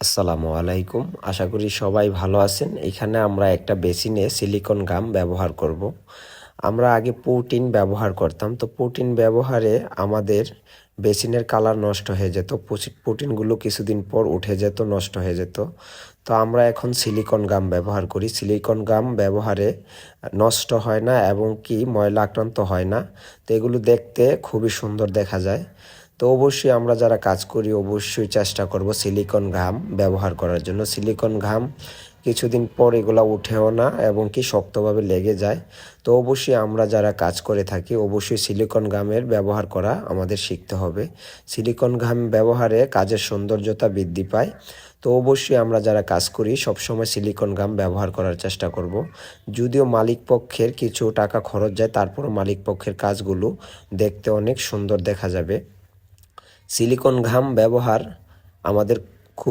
আসসালামু আলাইকুম। আশা করি সবাই ভালো আছেন। এখানে আমরা একটা বেসিনে সিলিকন গাম ব্যবহার করব। আমরা আগে পুটিন ব্যবহার করতাম। তো পুটিন ব্যবহারে আমাদের বেসিনের কালার নষ্ট হয়ে যেত। পুটিনগুলো কিছুদিন পর উঠে যেত, নষ্ট হয়ে যেত। তো আমরা এখন সিলিকন গাম ব্যবহার করি। সিলিকন গাম ব্যবহারে নষ্ট হয় না এবং কি ময়লা আক্রান্ত হয় না। তো এগুলো দেখতে খুবই সুন্দর দেখা যায়। তো অবশ্যই আমরা যারা কাজ করি অবশ্যই চেষ্টা করব সিলিকন ঘাম ব্যবহার করার জন্য। সিলিকন ঘাম কিছুদিন পর এগুলা উঠেও না এবং কি শক্তভাবে লেগে যায়। তো অবশ্যই আমরা যারা কাজ করে থাকি অবশ্যই সিলিকন ঘামের ব্যবহার করা আমাদের শিখতে হবে। সিলিকন ঘাম ব্যবহারে কাজের সৌন্দর্যতা বৃদ্ধি পায়। তো অবশ্যই আমরা যারা কাজ করি সবসময় সিলিকন গাম ব্যবহার করার চেষ্টা করব। যদিও মালিক পক্ষের কিছু টাকা খরচ যায়, তারপরও মালিক পক্ষের কাজগুলো দেখতে অনেক সুন্দর দেখা যাবে। সিলিকন ঘাম ব্যবহার আমাদের